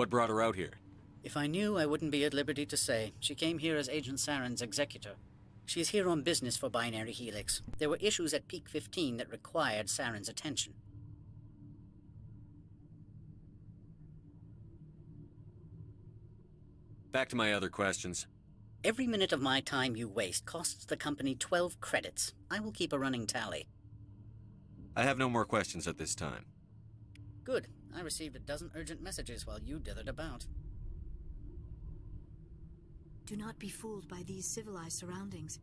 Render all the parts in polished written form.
What brought her out here? If I knew, I wouldn't be at liberty to say. She came here as Agent Saren's executor. She is here on business for Binary Helix. There were issues at Peak 15 that required Saren's attention. Back to my other questions. Every minute of my time you waste costs the company 12 credits. I will keep a running tally. I have no more questions at this time. Good. I received a dozen urgent messages while you dithered about. Do not be fooled by these civilized surroundings.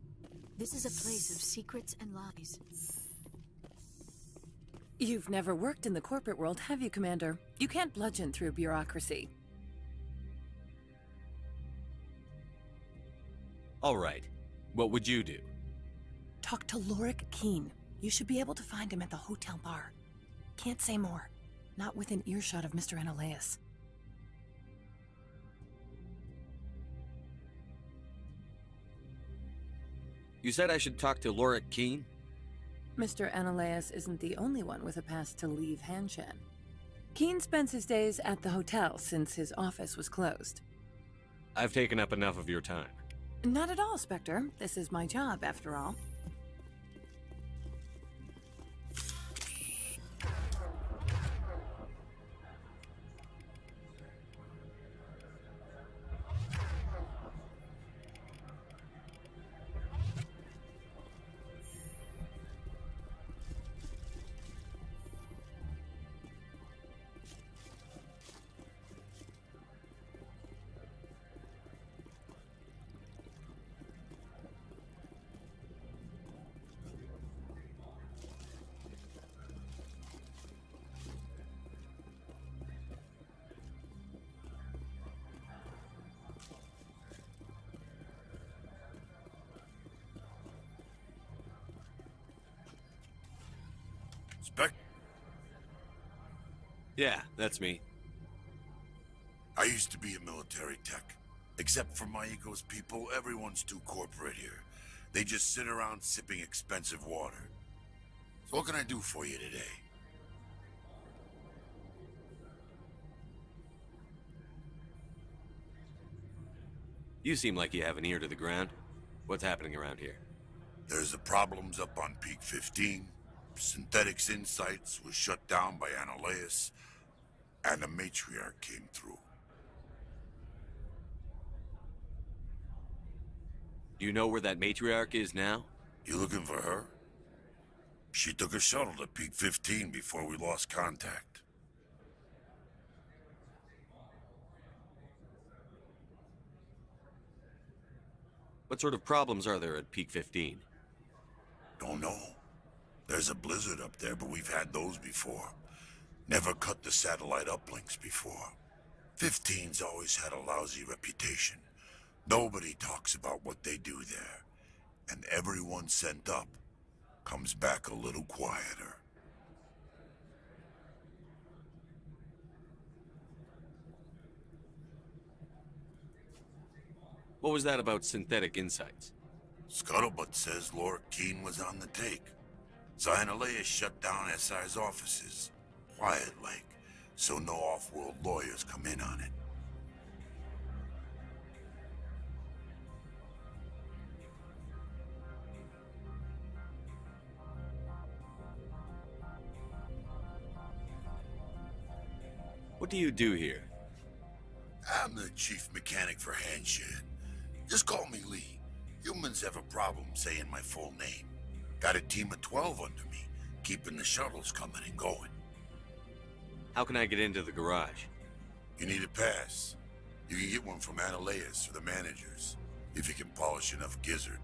This is a place of secrets and lies. You've never worked in the corporate world, have you, Commander? You can't bludgeon through bureaucracy. All right. What would you do? Talk to Lorik Keen. You should be able to find him at the hotel bar. Can't say more. Not within earshot of Mr. Analaeus. You said I should talk to Lorik Keen? Mr. Analaeus isn't the only one with a pass to leave Hanshan. Keen spends his days at the hotel since his office was closed. I've taken up enough of your time. Not at all, Spectre. This is my job, after all. Spec? Yeah, that's me. I used to be a military tech. Except for my ego's people, everyone's too corporate here. They just sit around sipping expensive water. So what can I do for you today? You seem like you have an ear to the ground. What's happening around here? There's the problems up on Peak 15. KENTUCKISKING8's was shut down by Analaeus, and the matriarch came through. Do you know where that matriarch is now? You looking for her? She took a shuttle to Peak 15 before we lost contact. What sort of problems are there at Peak 15? Don't know. There's a blizzard up there, but we've had those before. Never cut the satellite uplinks before. 15's always had a lousy reputation. Nobody talks about what they do there. And everyone sent up comes back a little quieter. What was that about synthetic insights? Scuttlebutt says Lorik Keen was on the take. So Analaeus shut down SI's offices, quiet-like, so no off-world lawyers come in on it. What do you do here? I'm the chief mechanic for Hanshan. Just call me Lee. Humans have a problem saying my full name. Got a team of 12 under me, keeping the shuttles coming and going. How can I get into the garage? You need a pass. You can get one from Analaeus or the managers, if you can polish enough gizzard.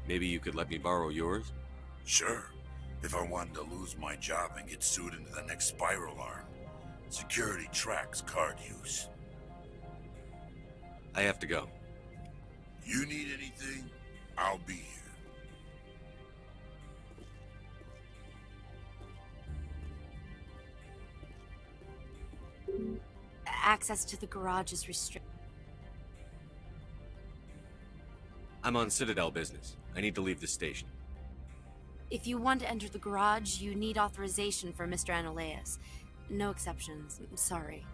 Maybe you could let me borrow yours? Sure, if I wanted to lose my job and get sued into the next spiral arm. Security tracks card use. I have to go. You need anything, I'll be here. Access to the garage is restricted. I'm on Citadel business. I need to leave the station. If you want to enter the garage, you need authorization from Mr. Analaeus. No exceptions. Sorry.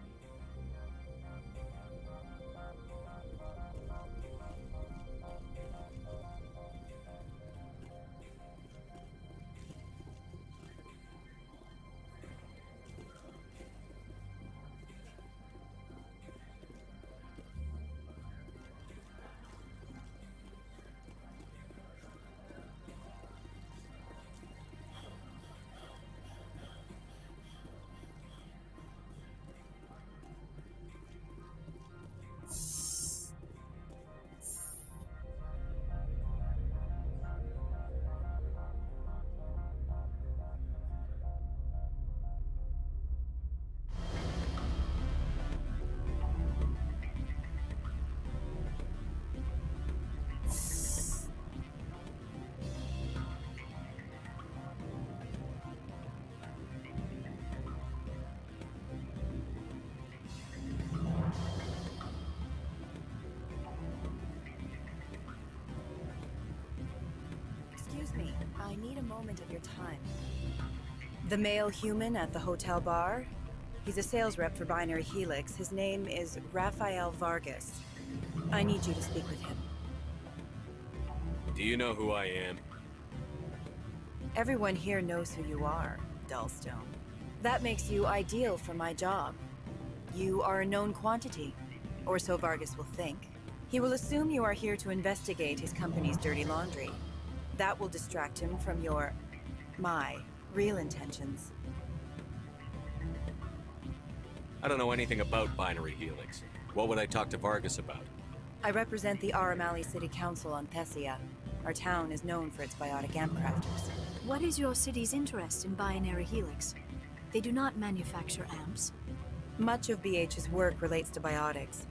Excuse me, I need a moment of your time. The male human at the hotel bar? He's a sales rep for Binary Helix. His name is Rafael Vargas. I need you to speak with him. Do you know who I am? Everyone here knows who you are, Dullstone. That makes you ideal for my job. You are a known quantity, or so Vargas will think. He will assume you are here to investigate his company's dirty laundry. That will distract him from my real intentions. I don't know anything about Binary Helix. What would I talk to Vargas about? I represent the Aramali City Council on Thessia. Our town is known for its biotic amp crafters. What is your city's interest in Binary Helix? They do not manufacture amps. Much of BH's work relates to biotics.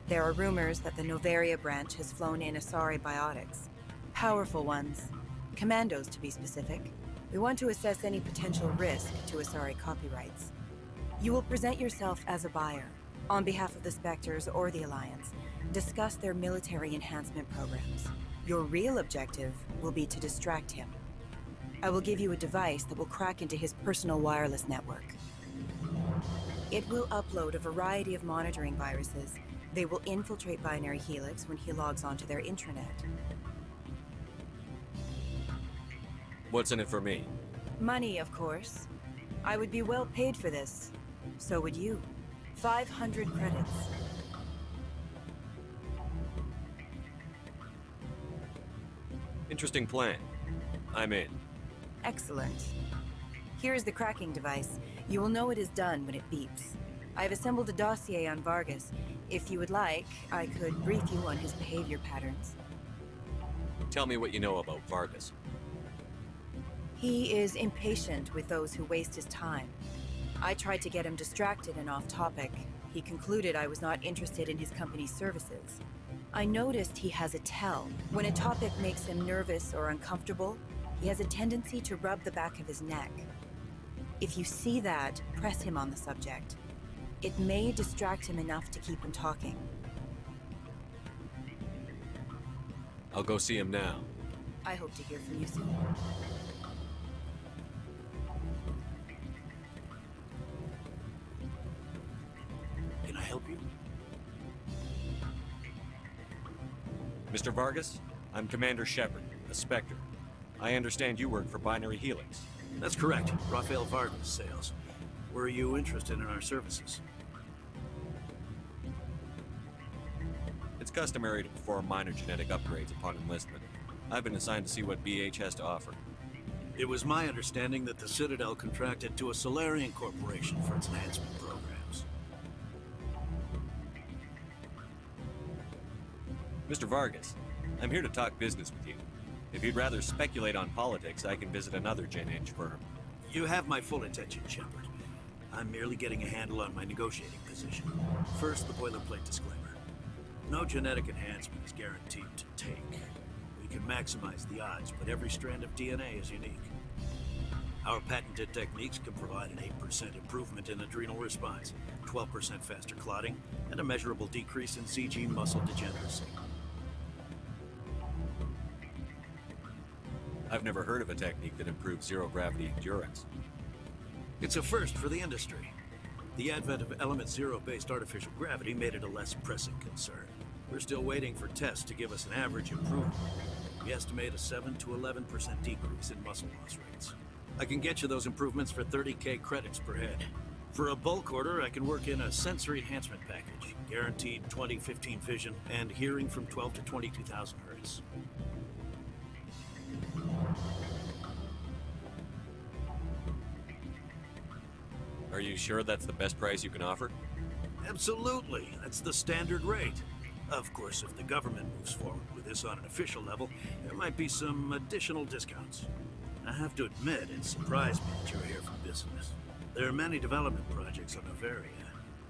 There are rumors that the Novaria branch has flown in Asari biotics. Powerful ones. Commandos, to be specific. We want to assess any potential risk to Asari copyrights. You will present yourself as a buyer, on behalf of the Spectres or the Alliance. Discuss their military enhancement programs. Your real objective will be to distract him. I will give you a device that will crack into his personal wireless network. It will upload a variety of monitoring viruses. They will infiltrate Binary Helix when he logs onto their intranet. What's in it for me? Money, of course. I would be well paid for this. So would you. 500 credits. Interesting plan. I'm in. Excellent. Here is the cracking device. You will know it is done when it beeps. I've assembled a dossier on Vargas. If you would like, I could brief you on his behavior patterns. Tell me what you know about Vargas. He is impatient with those who waste his time. I tried to get him distracted and off topic. He concluded I was not interested in his company's services. I noticed he has a tell. When a topic makes him nervous or uncomfortable, he has a tendency to rub the back of his neck. If you see that, press him on the subject. It may distract him enough to keep him talking. I'll go see him now. I hope to hear from you soon. Can I help you? Mr. Vargas, I'm Commander Shepard, a Spectre. I understand you work for Binary Helix. That's correct. Rafael Vargas, sales. Were you interested in our services? It's customary to perform minor genetic upgrades upon enlistment. I've been assigned to see what BH has to offer. It was my understanding that the Citadel contracted to a Solarian corporation for its enhancement programs. Mr. Vargas, I'm here to talk business with you. If you'd rather speculate on politics, I can visit another Gen Eng firm. You have my full attention, Shepard. I'm merely getting a handle on my negotiating position. First, the boilerplate disclaimer. No genetic enhancement is guaranteed to take. We can maximize the odds, but every strand of DNA is unique. Our patented techniques can provide an 8% improvement in adrenal response, 12% faster clotting, and a measurable decrease in CG muscle degeneracy. I've never heard of a technique that improves zero-gravity endurance. It's a first for the industry. The advent of Element Zero-based artificial gravity made it a less pressing concern. We're still waiting for tests to give us an average improvement. We estimate a 7 to 11% decrease in muscle loss rates. I can get you those improvements for 30K credits per head. For a bulk order, I can work in a sensory enhancement package, guaranteed 20/15 vision, and hearing from 12 to 22,000 hertz. Are you sure that's the best price you can offer? Absolutely, that's the standard rate. Of course, if the government moves forward with this on an official level, there might be some additional discounts. I have to admit, it surprised me that you're here for business. There are many development projects on Noveria,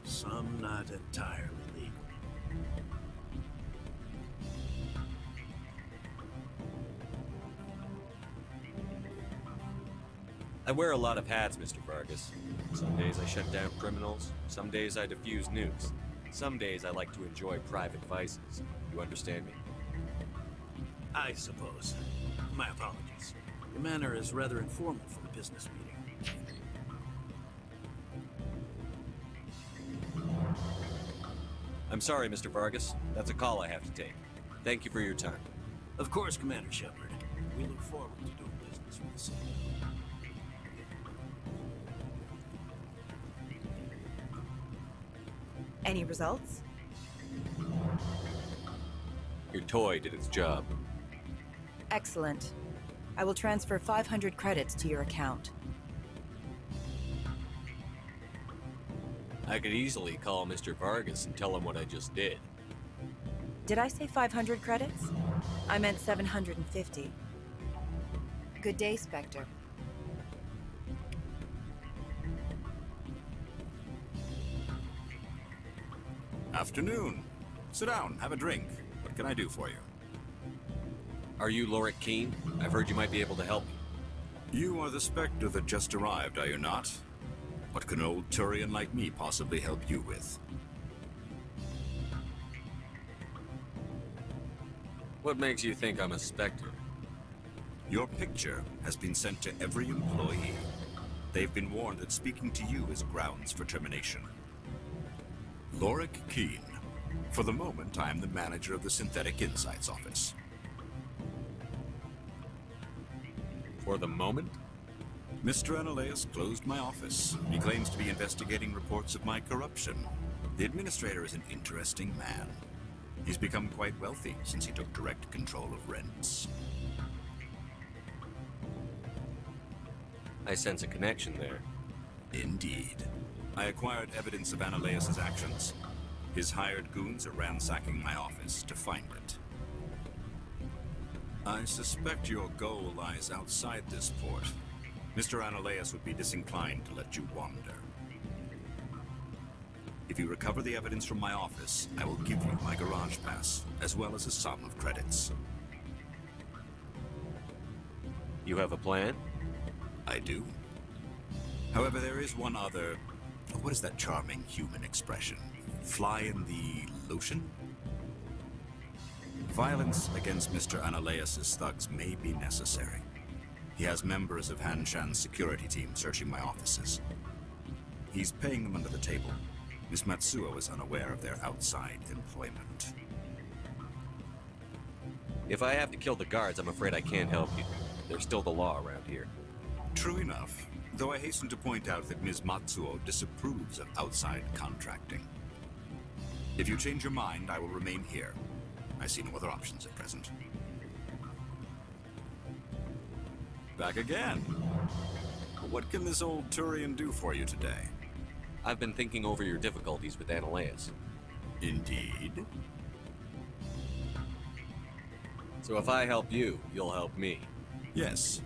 some not entirely legal. I wear a lot of hats, Mr. Vargas. Some days I shut down criminals, some days I defuse nukes. Some days I like to enjoy private vices. You understand me? I suppose. My apologies. Your manner is rather informal for a business meeting. I'm sorry, Mr. Vargas. That's a call I have to take. Thank you for your time. Of course, Commander Shepard. We look forward to doing business with the City. Any results? Your toy did its job. Excellent. I will transfer 500 credits to your account. I could easily call Mr. Vargas and tell him what I just did. Did I say 500 credits? I meant 750. Good day, Spectre. Afternoon. Sit down, have a drink. What can I do for you? Are you Lorik Keen? I've heard you might be able to help me. You are the Spectre that just arrived, are you not? What can an old Turian like me possibly help you with? What makes you think I'm a Spectre? Your picture has been sent to every employee. They've been warned that speaking to you is grounds for termination. Lorik Keen. For the moment, I am the manager of the Synthetic Insights office. For the moment? Mr. Analaeus closed my office. He claims to be investigating reports of my corruption. The administrator is an interesting man. He's become quite wealthy since he took direct control of rents. I sense a connection there. Indeed. I acquired evidence of Analaeus' actions. His hired goons are ransacking my office to find it. I suspect your goal lies outside this port. Mr. Analaeus would be disinclined to let you wander. If you recover the evidence from my office, I will give you my garage pass, as well as a sum of credits. You have a plan? I do. However, there is one other... What is that charming human expression? Fly in the lotion? Violence against Mr. Analaeus' thugs may be necessary. He has members of Han Shan's security team searching my offices. He's paying them under the table. Miss Matsuo is unaware of their outside employment. If I have to kill the guards, I'm afraid I can't help you. There's still the law around here. True enough, though I hasten to point out that Ms. Matsuo disapproves of outside contracting. If you change your mind, I will remain here. I see no other options at present. Back again. What can this old Turian do for you today? I've been thinking over your difficulties with Analaeus. Indeed. So if I help you, you'll help me. Yes.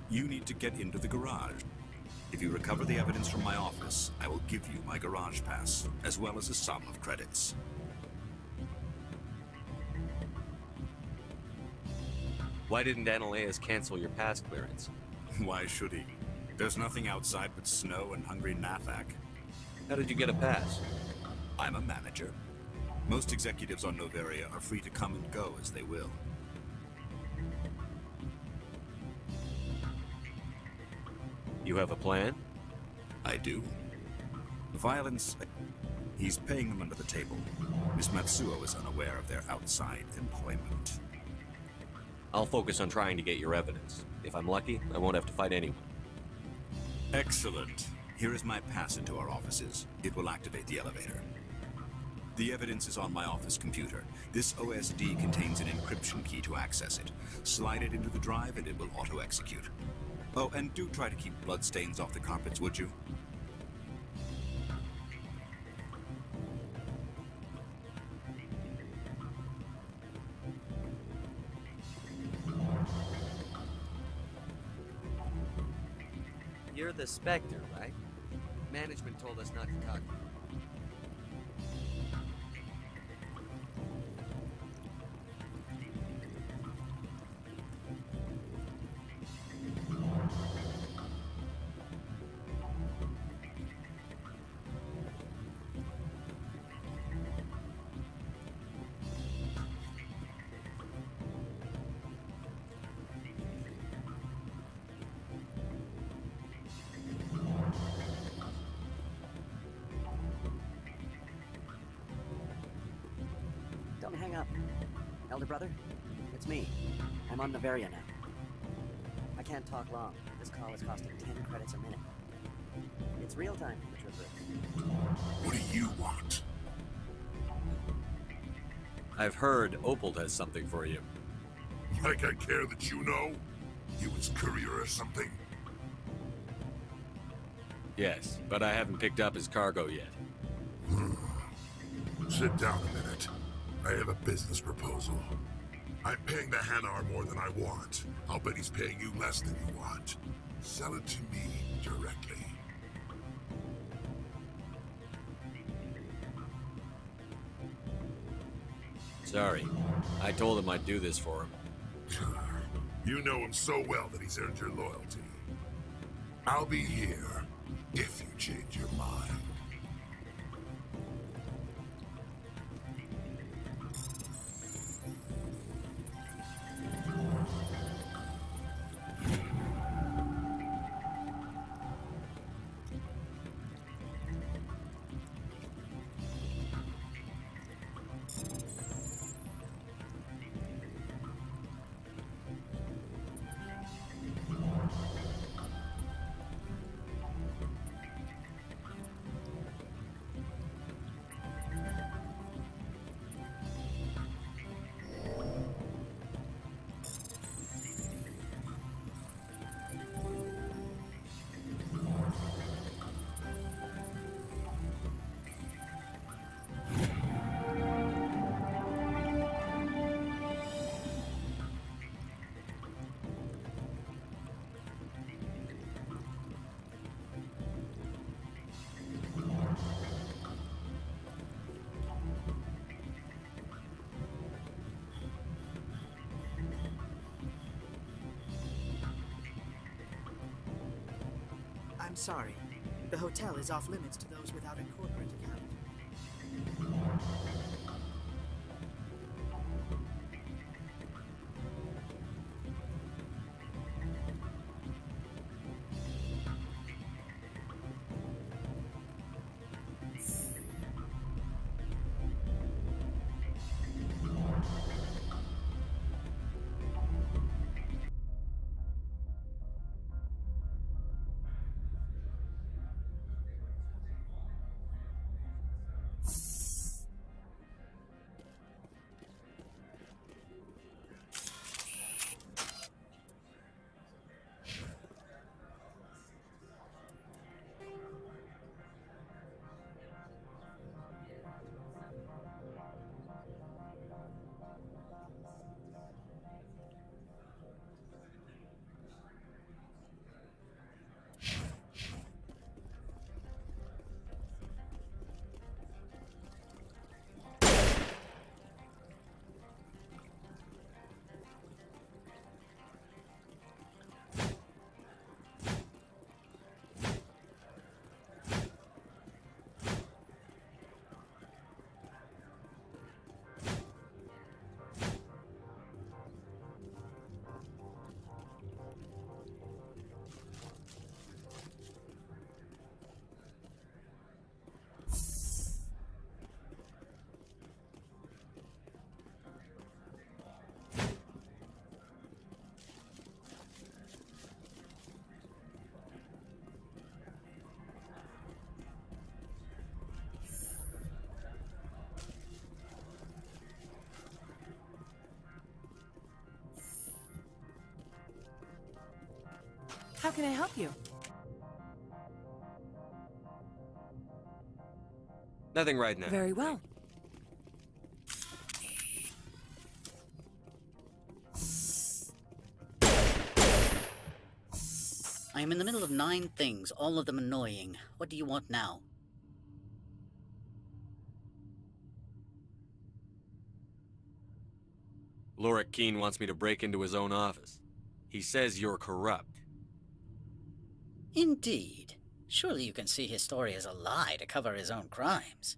You need to get into the garage. If you recover the evidence from my office, I will give you my garage pass, as well as a sum of credits. Why didn't Analaeus cancel your pass clearance? Why should he? There's nothing outside but snow and hungry Nathak. How did you get a pass? I'm a manager. Most executives on Noveria are free to come and go as they will. You have a plan? I do. Violence. He's paying them under the table. Miss Matsuo is unaware of their outside employment. I'll focus on trying to get your evidence. If I'm lucky, I won't have to fight anyone. Excellent. Here is my pass into our offices. It will activate the elevator. The evidence is on my office computer. This OSD contains an encryption key to access it. Slide it into the drive and it will auto-execute. Oh, and do try to keep bloodstains off the carpets, would you? You're the Spectre, right? Management told us not to talk. Don't hang up. Elder brother, it's me. I'm on Novaria now. I can't talk long. This call is costing 10 credits a minute. It's real time for the trooper. What do you want? I've heard Opal has something for you. Like I care that you know? You his courier or something? Yes, but I haven't picked up his cargo yet. Sit down a minute. I have a business proposal. I'm paying the Hanar more than I want. I'll bet he's paying you less than you want. Sell it to me directly. Sorry. I told him I'd do this for him. You know him so well that he's earned your loyalty. I'll be here if you change your mind. I'm sorry. The hotel is off limits to those without a corporate account. How can I help you? Nothing right now. Very well. I am in the middle of 9 things, all of them annoying. What do you want now? Lorik Keene wants me to break into his own office. He says you're corrupt. Indeed. Surely you can see his story as a lie to cover his own crimes.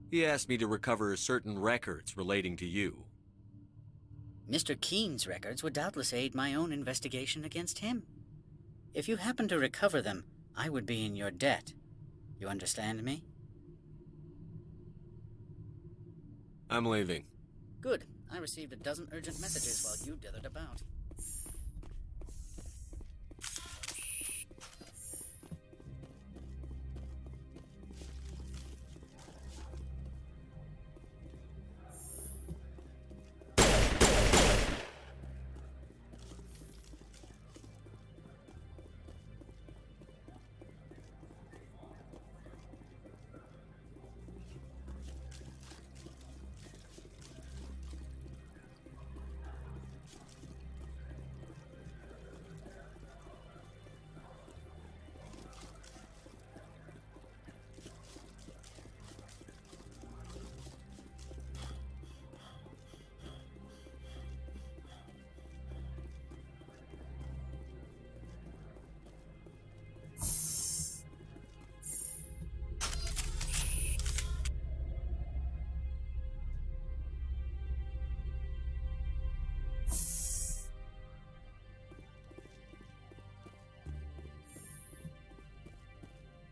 He asked me to recover certain records relating to you. Mr. Keene's records would doubtless aid my own investigation against him. If you happen to recover them, I would be in your debt. You understand me? I'm leaving. Good. I received a dozen urgent messages while you dithered about.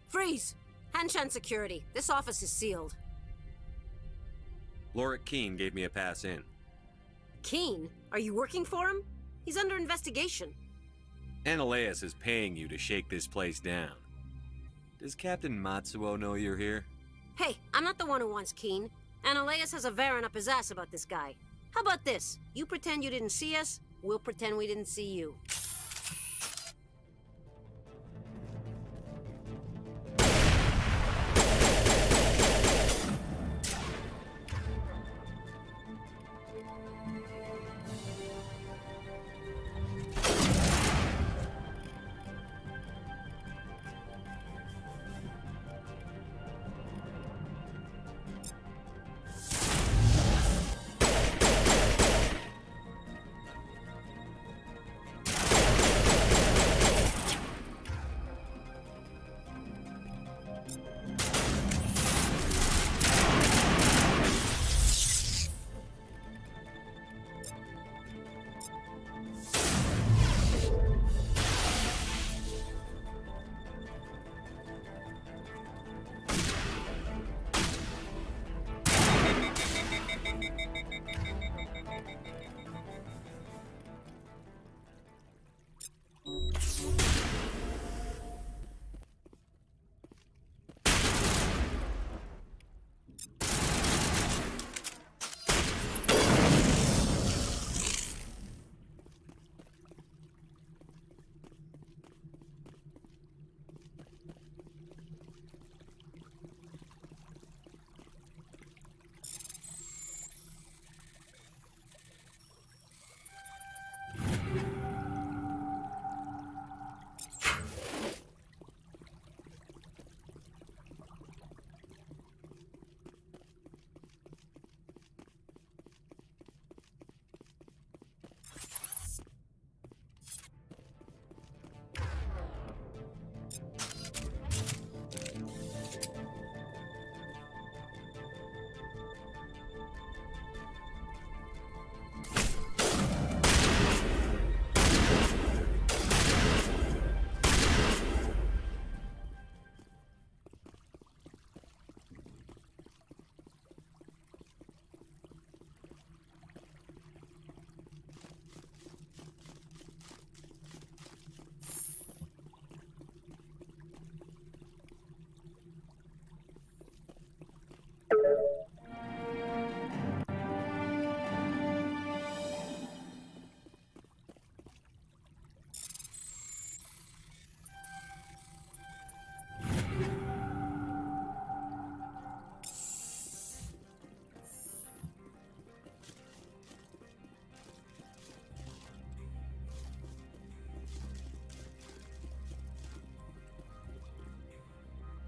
Freeze! Hanshan security. This office is sealed. Lorik Keene gave me a pass in. Keene? Are you working for him? He's under investigation. Ananias is paying you to shake this place down. Does Captain Matsuo know you're here? Hey, I'm not the one who wants Keene. Ananias has a Varen up his ass about this guy. How about this? You pretend you didn't see us, we'll pretend we didn't see you.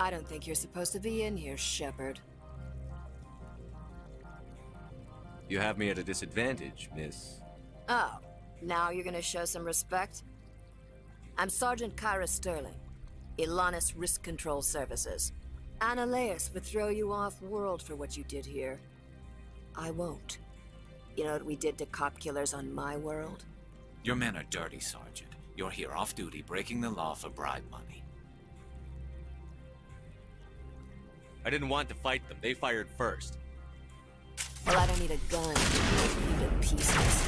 I don't think you're supposed to be in here, Shepard. You have me at a disadvantage, miss. Oh, now you're gonna show some respect? I'm Sergeant Kyra Sterling, Ilanis Risk Control Services. Analeas would throw you off-world for what you did here. I won't. You know what we did to cop killers on my world? Your men are dirty, Sergeant. You're here off-duty, breaking the law for bribe money. I didn't want to fight them. They fired first. Well, I don't need a gun. I need to pieces.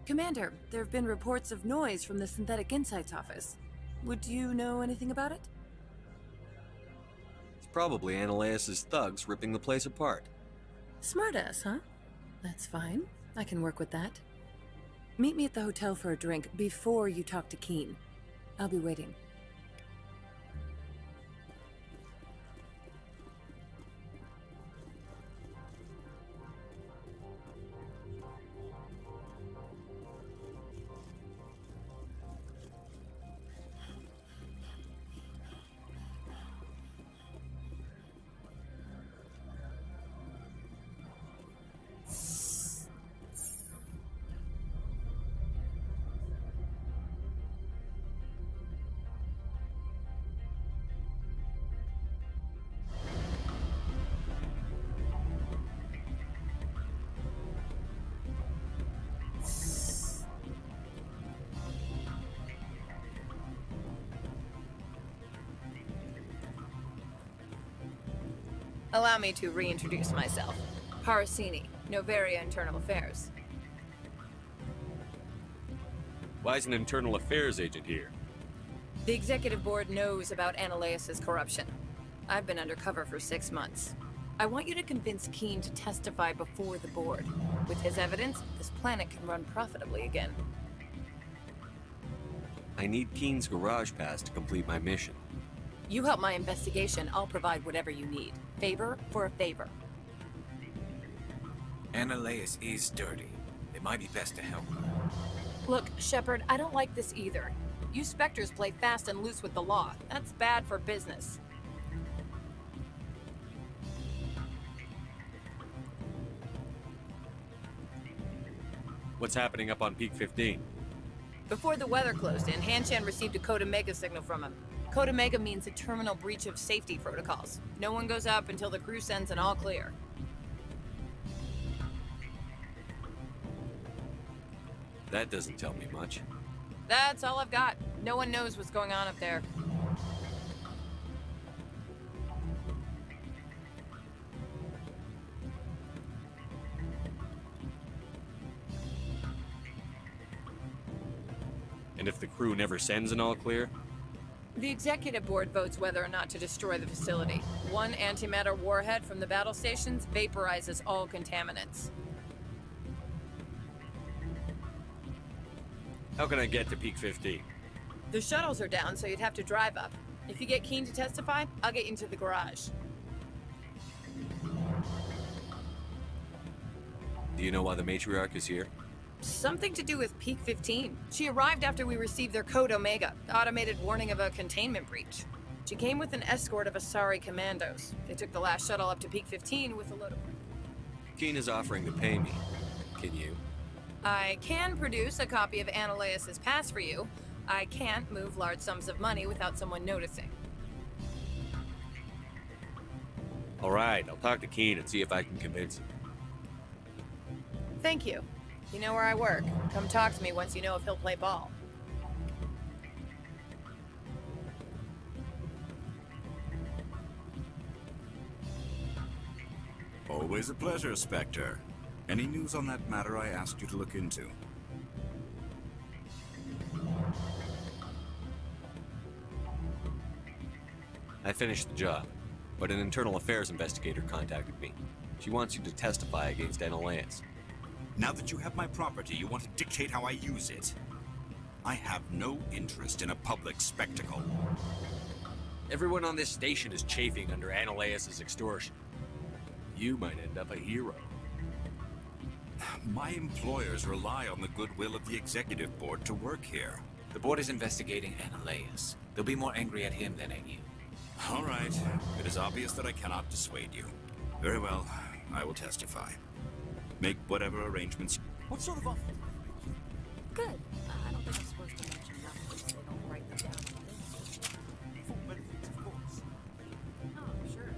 Commander, there have been reports of noise from the Synthetic Insights office. Would you know anything about it? It's probably Ananias' thugs ripping the place apart. Smartass, huh? That's fine. I can work with that. Meet me at the hotel for a drink before you talk to Keen. I'll be waiting. Allow me to reintroduce myself. Parasini, Novaria Internal Affairs. Why is an internal affairs agent here? The executive board knows about Ananias' corruption. I've been undercover for 6 months. I want you to convince Keen to testify before the board. With his evidence, this planet can run profitably again. I need Keen's garage pass to complete my mission. You help my investigation, I'll provide whatever you need. Favor for a favor. Analeas is dirty. It might be best to help her. Look, Shepard, I don't like this either. You Spectres play fast and loose with the law. That's bad for business. What's happening up on Peak 15? Before the weather closed in, Hanshan received a Code Omega signal from him. Code Omega means a terminal breach of safety protocols. No one goes up until the crew sends an all clear. That doesn't tell me much. That's all I've got. No one knows what's going on up there. And if the crew never sends an all clear? The executive board votes whether or not to destroy the facility. One antimatter warhead from the battle stations vaporizes all contaminants. How can I get to Peak 15? The shuttles are down, so you'd have to drive up. If you get Keen to testify, I'll get you into the garage. Do you know why the matriarch is here? Something to do with Peak 15. She arrived after we received their Code Omega, automated warning of a containment breach. She came with an escort of Asari commandos. They took the last shuttle up to Peak 15 with a load of... Keen is offering to pay me. Can you? I can produce a copy of Analeas' pass for you. I can't move large sums of money without someone noticing. All right, I'll talk to Keen and see if I can convince him. Thank you. You know where I work. Come talk to me once you know if he'll play ball. Always a pleasure, Spectre. Any news on that matter I asked you to look into? I finished the job, but an internal affairs investigator contacted me. She wants you to testify against Analeas. Now that you have my property, you want to dictate how I use it. I have no interest in a public spectacle. Everyone on this station is chafing under Analeas' extortion. You might end up a hero. My employers rely on the goodwill of the executive board to work here. The board is investigating Analeas. They'll be more angry at him than at you. All right. It is obvious that I cannot dissuade you. Very well. I will testify. Make whatever arrangements. What sort of offer? Good. I don't think I'm supposed to mention numbers. They don't write them down on this. Full benefits, of course. Oh, sure.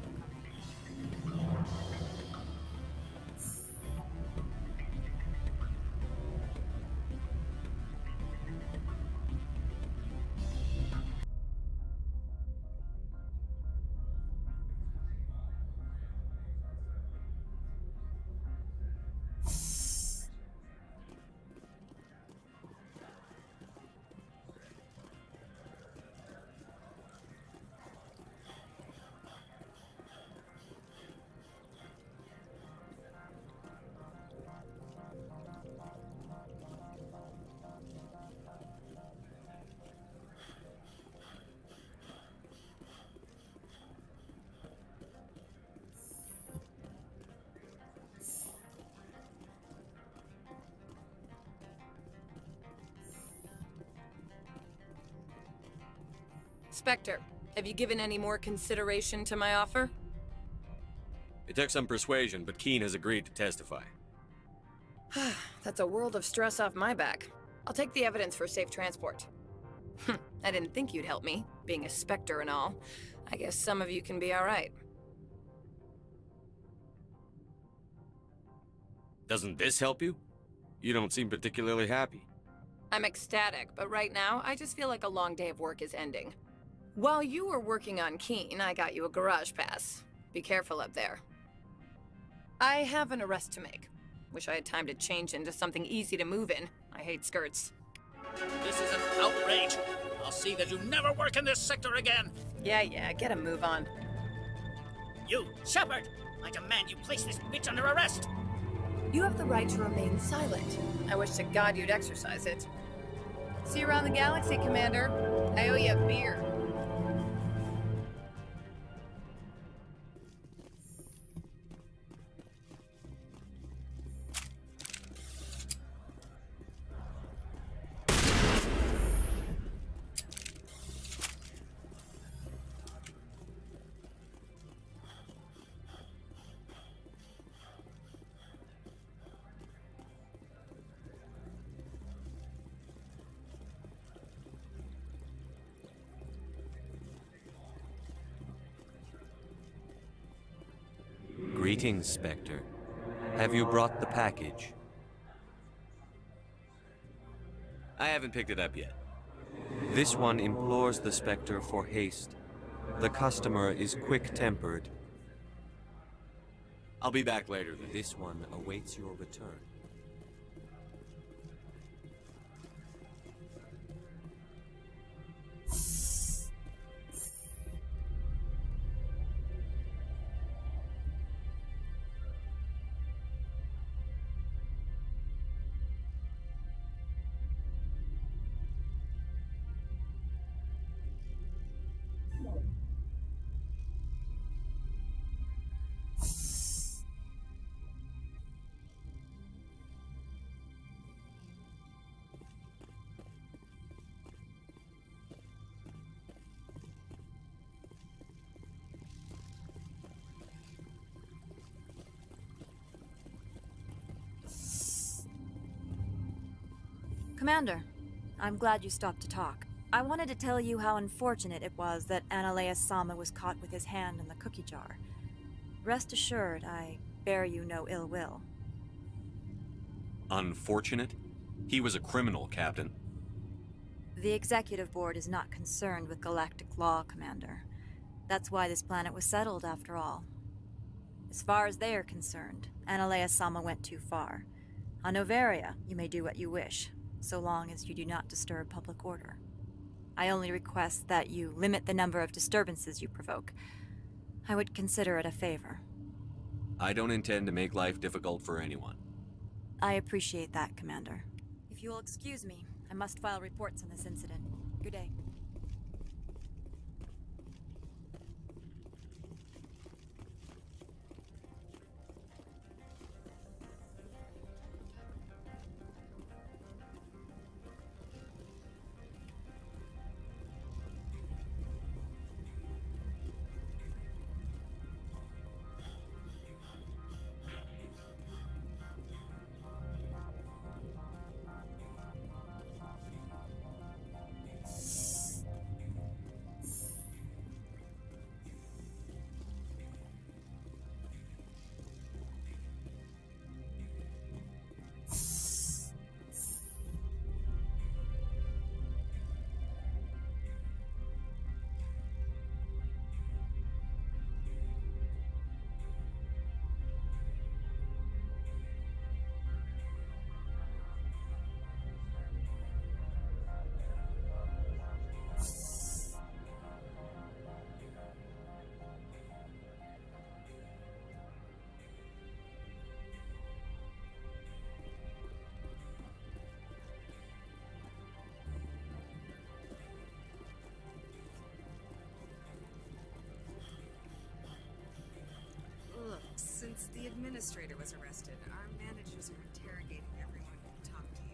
Spectre, have you given any more consideration to my offer? It took some persuasion, but Keen has agreed to testify. That's a world of stress off my back. I'll take the evidence for safe transport. I didn't think you'd help me, being a Spectre and all. I guess some of you can be alright. Doesn't this help you? You don't seem particularly happy. I'm ecstatic, but right now, I just feel like a long day of work is ending. While you were working on Keen, I got you a garage pass. Be careful up there. I have an arrest to make. Wish I had time to change into something easy to move in. I hate skirts. This is an outrage. I'll see that you never work in this sector again. Yeah, get a move on. You, Shepard! I demand you place this bitch under arrest! You have the right to remain silent. I wish to God you'd exercise it. See you around the galaxy, Commander. I owe you a beer. Greetings, Spectre. Have you brought the package? I haven't picked it up yet. This one implores the Spectre for haste. The customer is quick-tempered. I'll be back later. This one awaits your return. Commander, I'm glad you stopped to talk. I wanted to tell you how unfortunate it was that Analea-sama was caught with his hand in the cookie jar. Rest assured, I bear you no ill will. Unfortunate? He was a criminal, Captain. The Executive Board is not concerned with galactic law, Commander. That's why this planet was settled, after all. As far as they are concerned, Analea-sama went too far. On Noveria, you may do what you wish, so long as you do not disturb public order. I only request that you limit the number of disturbances you provoke. I would consider it a favor. I don't intend to make life difficult for anyone. I appreciate that, Commander. If you will excuse me, I must file reports on this incident. Good day. Look, since the administrator was arrested, our managers are interrogating everyone who can talk to you.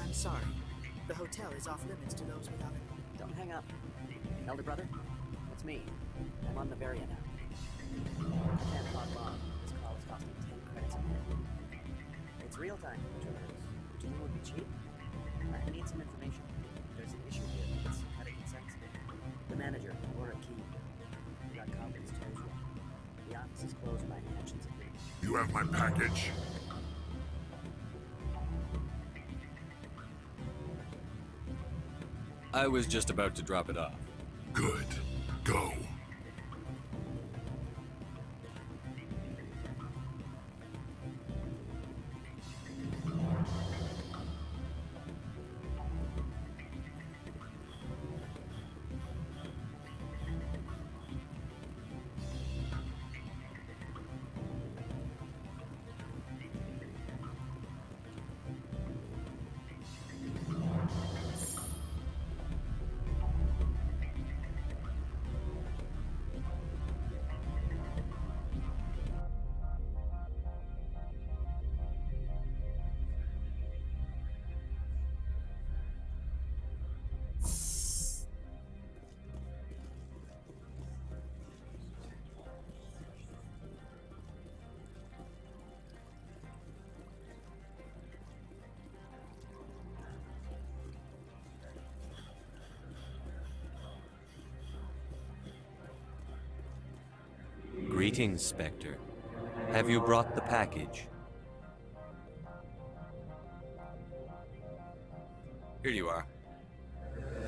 I'm sorry. The hotel is off limits to those without it. Don't hang up. Elder brother, it's me. I'm on Noveria now. I can't talk long. This call is costing 10 credits a minute. It's real time, Shepard. Do you think it would be cheap? I need some information. There's an issue here that's medically sensitive. The manager, Laura Keene, got caught with his toes wet. The office is closed by actions of him. You have my package? I was just about to drop it off. Good. Go. Greetings, Spectre. Have you brought the package? Here you are.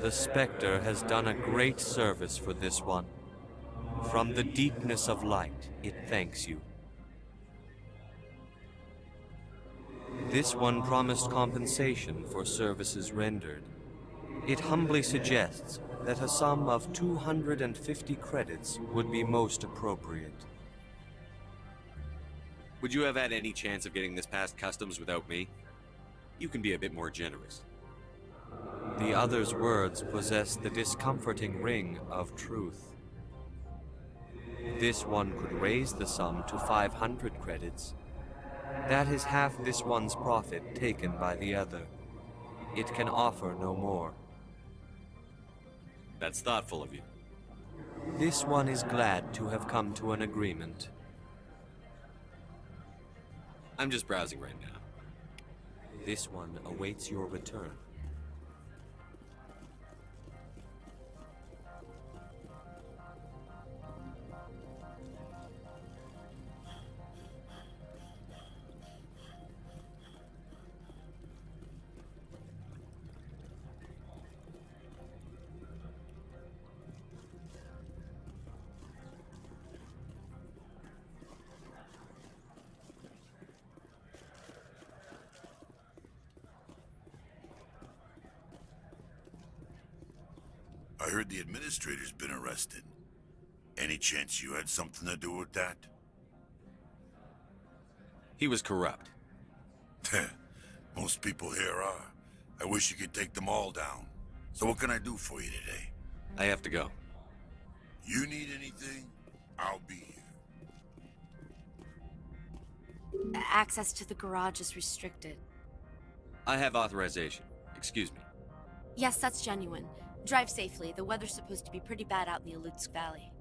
The Spectre has done a great service for this one. From the deepness of light, it thanks you. This one promised compensation for services rendered. It humbly suggests that a sum of 250 credits would be most appropriate. Would you have had any chance of getting this past customs without me? You can be a bit more generous. The other's words possess the discomforting ring of truth. This one could raise the sum to 500 credits. That is half this one's profit taken by the other. It can offer no more. That's thoughtful of you. This one is glad to have come to an agreement. I'm just browsing right now. This one awaits your return. I heard the administrator's been arrested. Any chance you had something to do with that? He was corrupt. Most people here are. I wish you could take them all down. So what can I do for you today? I have to go. You need anything? I'll be here. Access to the garage is restricted. I have authorization. Excuse me. Yes, that's genuine. Drive safely. The weather's supposed to be pretty bad out in the Alutsk Valley.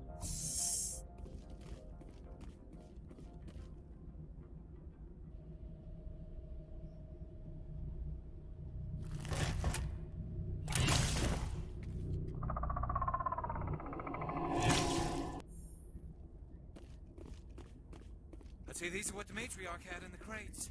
I'd say these are what the matriarch had in the crates.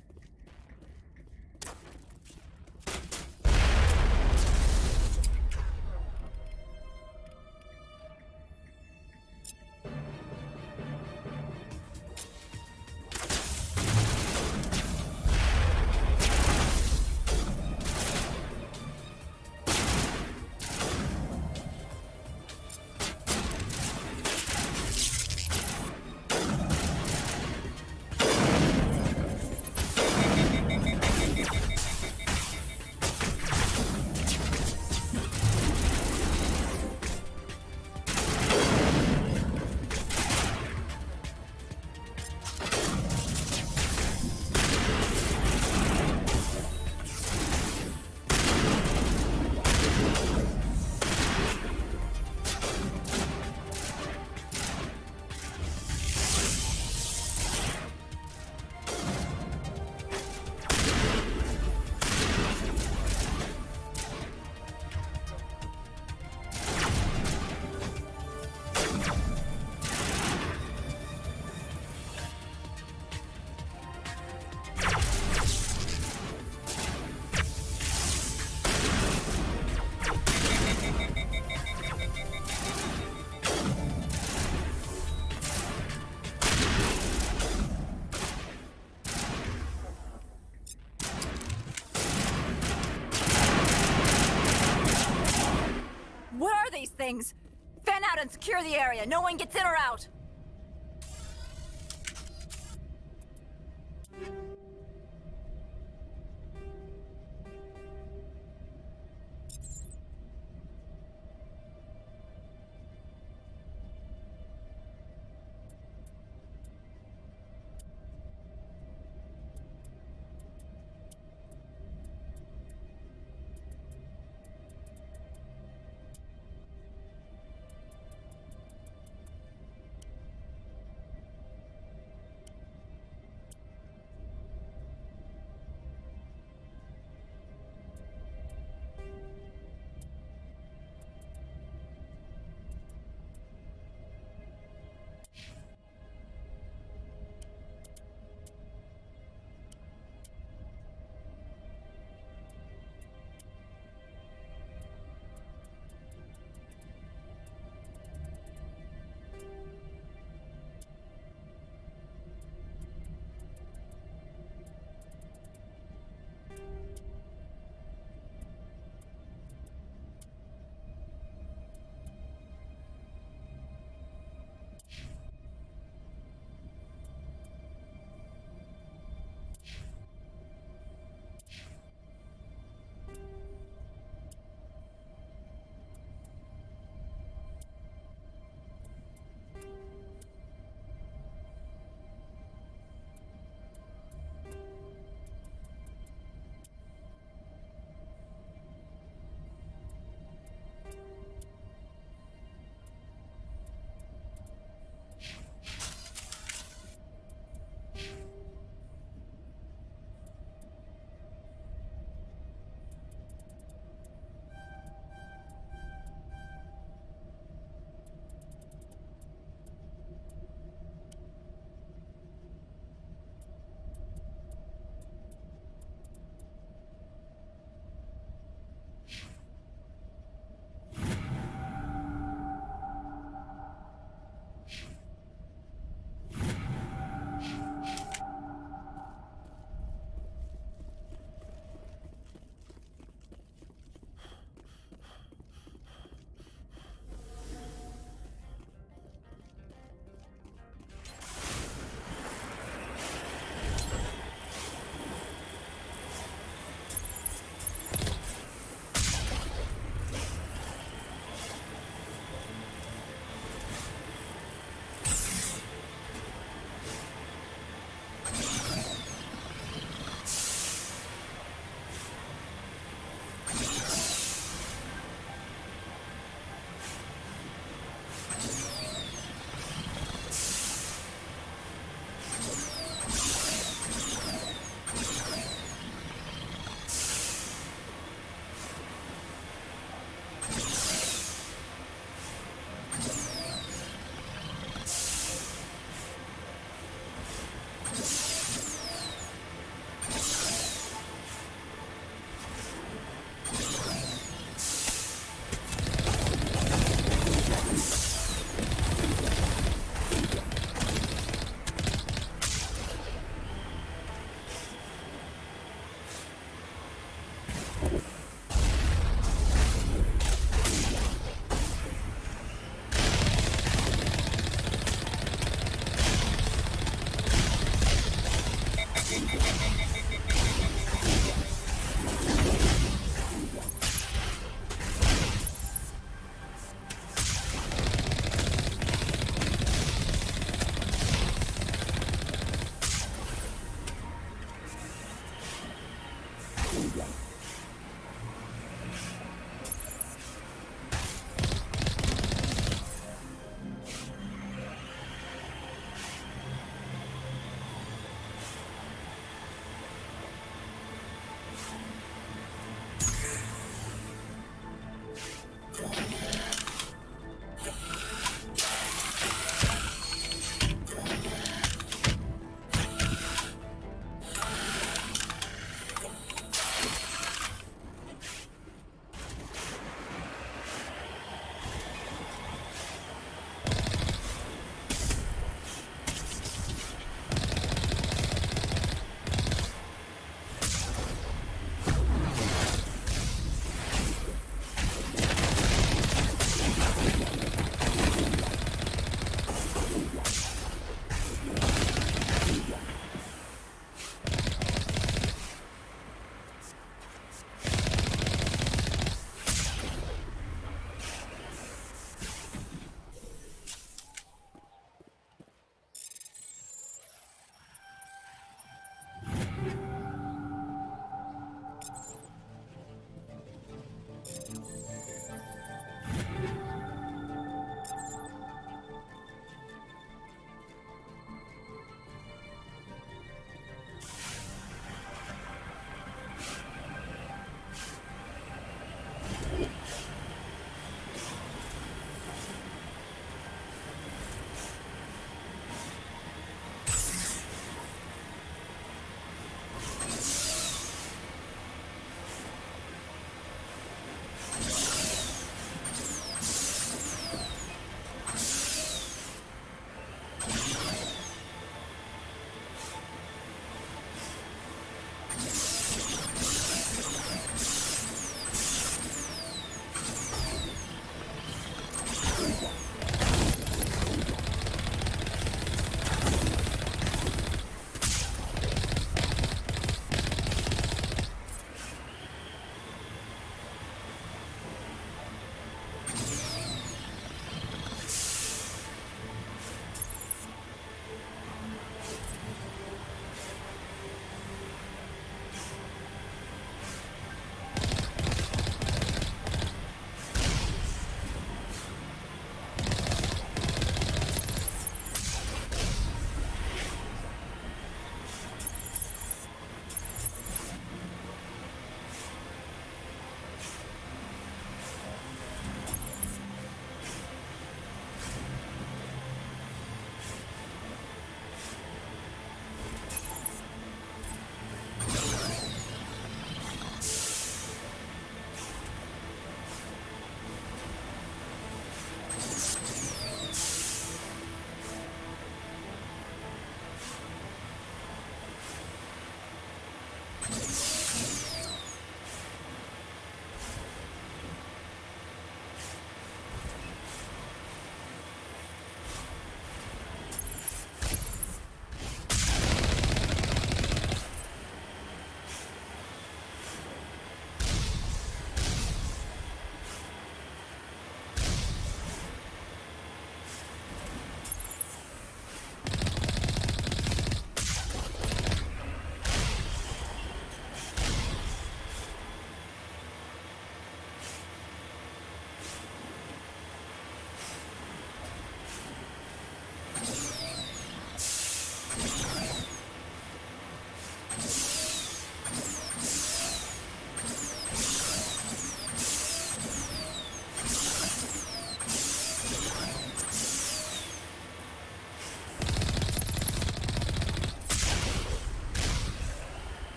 things! Fan out and secure the area. No one gets in or out.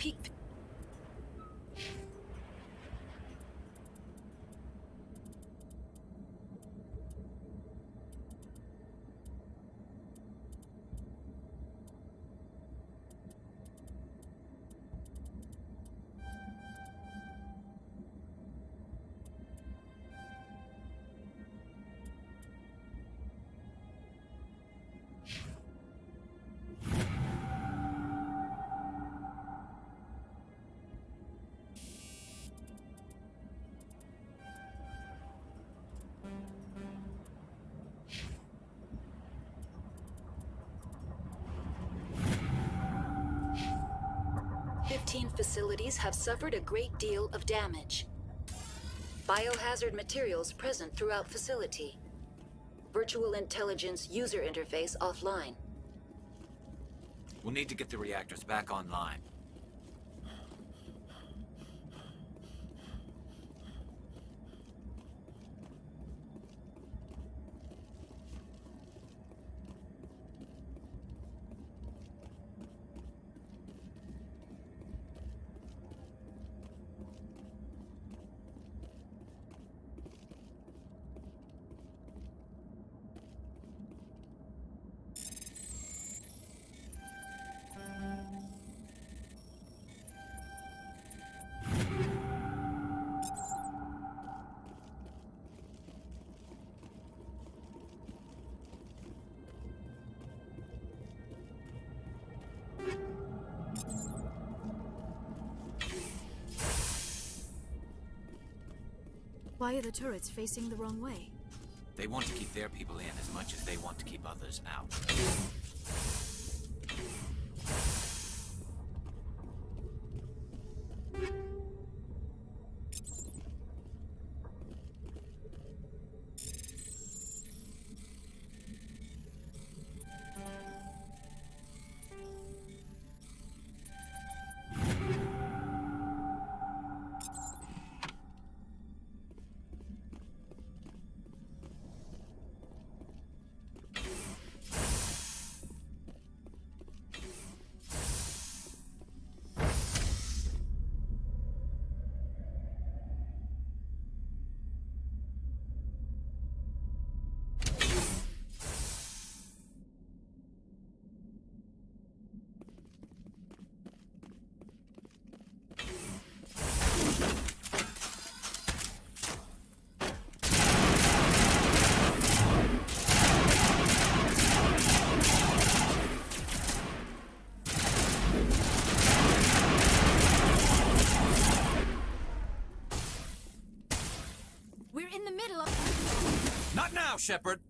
peak. Facilities have suffered a great deal of damage. Biohazard materials present throughout facility. Virtual intelligence user interface offline. We'll need to get the reactors back online. Why are the turrets facing the wrong way? They want to keep their people in as much as they want to keep others out. Not now, Shepard!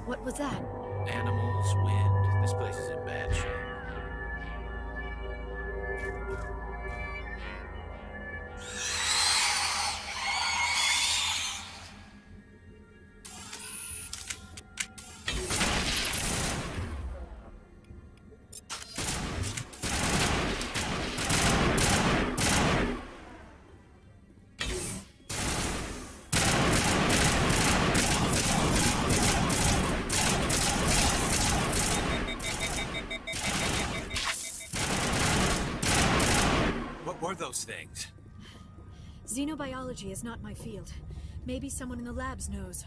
What was that? Animals, wind. This place is in bad shape. What were those things? Xenobiology is not my field. Maybe someone in the labs knows.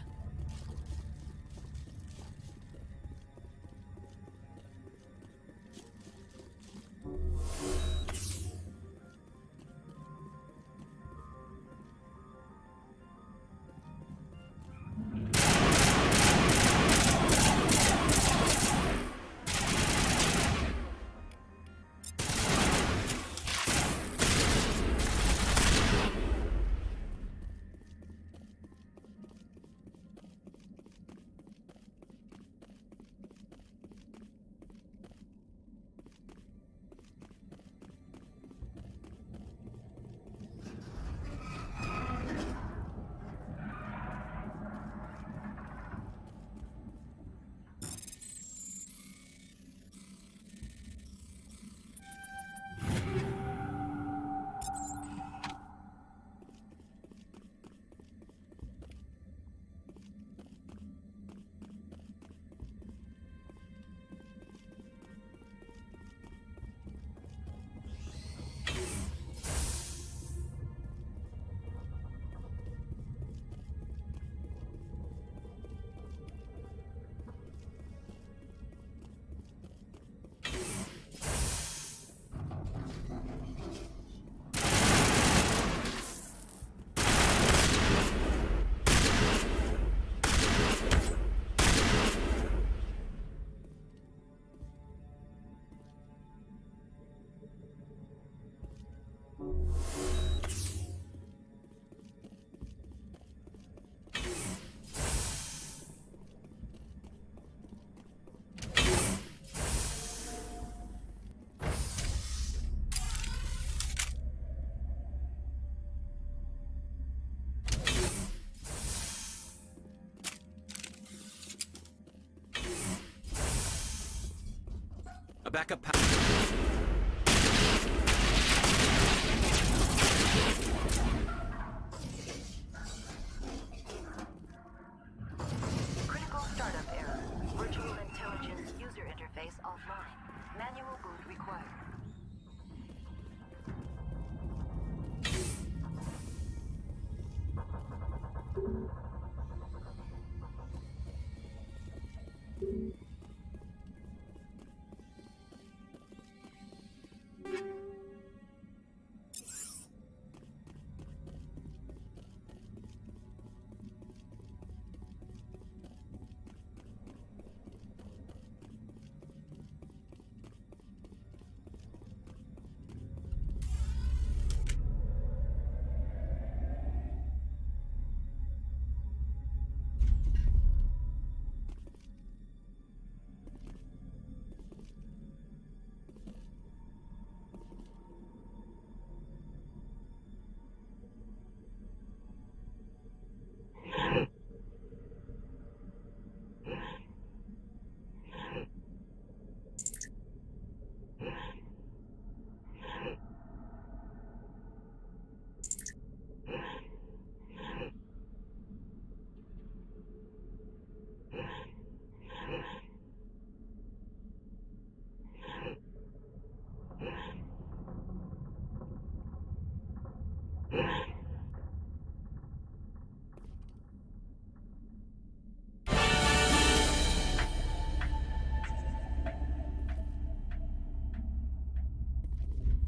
A backup power. Critical startup error. Virtual intelligence user interface offline. Manual boot required.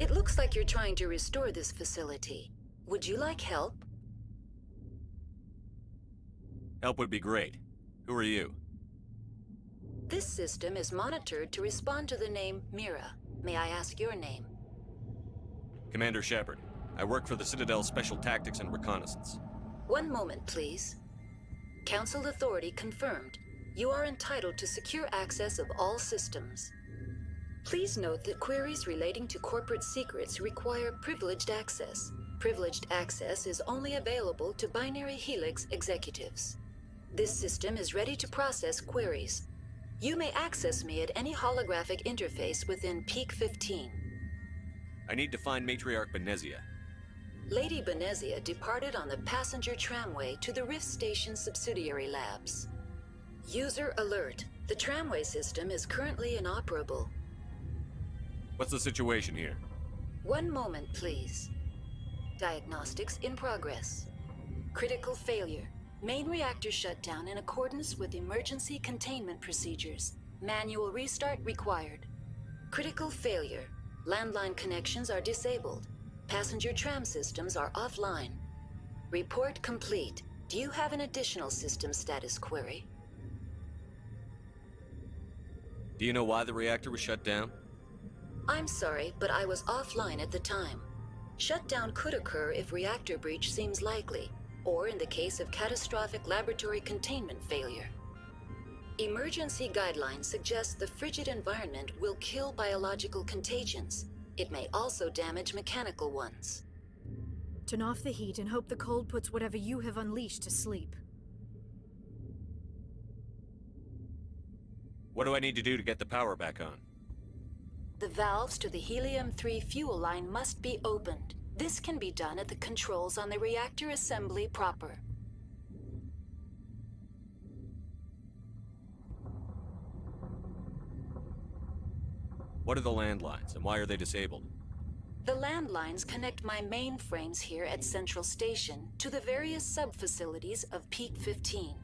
It looks like you're trying to restore this facility. Would you like help? Help would be great. Who are you? This system is monitored to respond to the name Mira. May I ask your name? Commander Shepard. I work for the Citadel's Special Tactics and Reconnaissance. One moment, please. Council authority confirmed. You are entitled to secure access of all systems. Please note that queries relating to corporate secrets require privileged access. Privileged access is only available to Binary Helix executives. This system is ready to process queries. You may access me at any holographic interface within Peak 15. I need to find Matriarch Benezia. Lady Benezia departed on the passenger tramway to the Rift Station subsidiary labs. User alert. The tramway system is currently inoperable. What's the situation here? One moment, please. Diagnostics in progress. Critical failure. Main reactor shut down in accordance with emergency containment procedures. Manual restart required. Critical failure. Landline connections are disabled. Passenger tram systems are offline. Report complete. Do you have an additional system status query? Do you know why the reactor was shut down? I'm sorry, but I was offline at the time. Shutdown could occur if reactor breach seems likely, or in the case of catastrophic laboratory containment failure. Emergency guidelines suggest the frigid environment will kill biological contagions. It may also damage mechanical ones. Turn off the heat and hope the cold puts whatever you have unleashed to sleep. What do I need to do to get the power back on? The valves to the helium-3 fuel line must be opened. This can be done at the controls on the reactor assembly proper. What are the landlines, and why are they disabled? The landlines connect my mainframes here at Central Station to the various sub-facilities of Peak 15.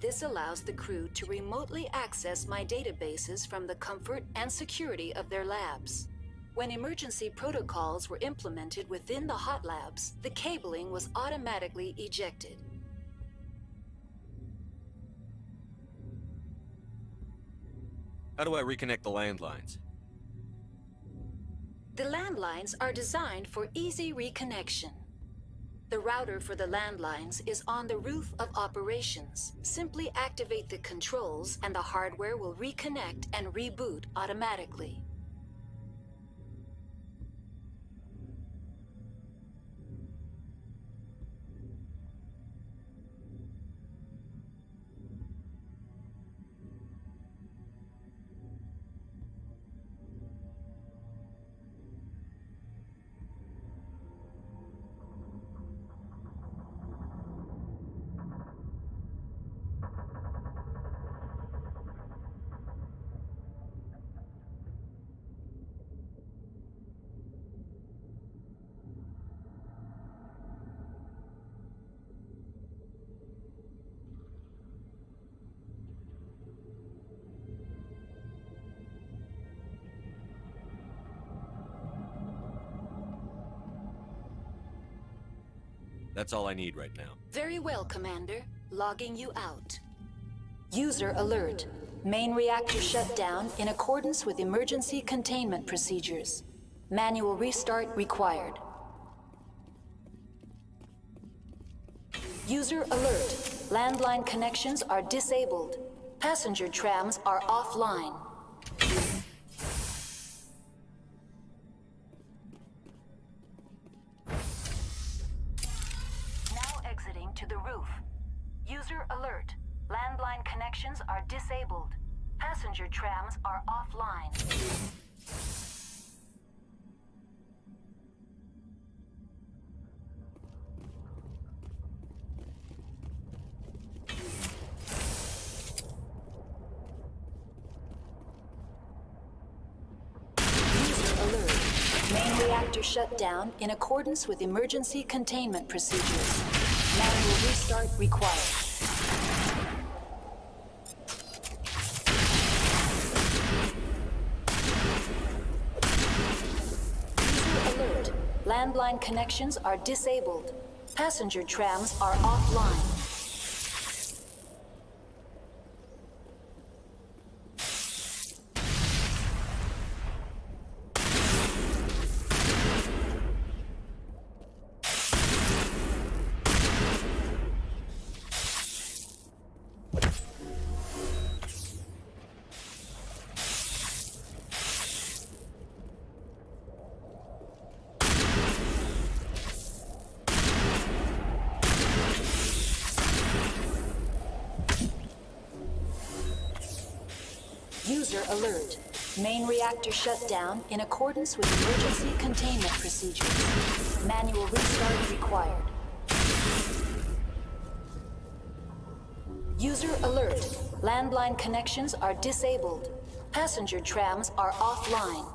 This allows the crew to remotely access my databases from the comfort and security of their labs. When emergency protocols were implemented within the hot labs, the cabling was automatically ejected. How do I reconnect the landlines? The landlines are designed for easy reconnection. The router for the landlines is on the roof of operations. Simply activate the controls and the hardware will reconnect and reboot automatically. That's all I need right now. Very well, Commander. Logging you out. User alert. Main reactor shut down in accordance with emergency containment procedures. Manual restart required. User alert. Landline connections are disabled. Passenger trams are offline. Now exiting to the roof. User alert. Landline connections are disabled. Passenger trams are offline. User alert. Main reactor shut down in accordance with emergency containment procedures. Manual restart required. Landline connections are disabled. Passenger trams are offline. User alert. Main reactor shut down in accordance with emergency containment procedures. Manual restart required. User alert. Landline connections are disabled. Passenger trams are offline.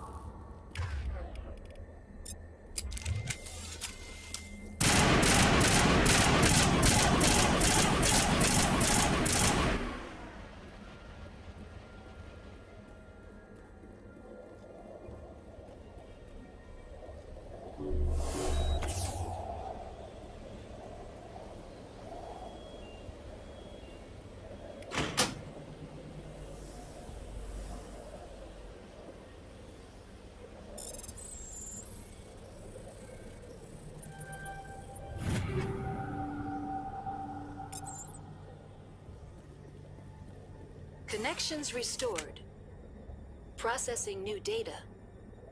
Connections restored. Processing new data.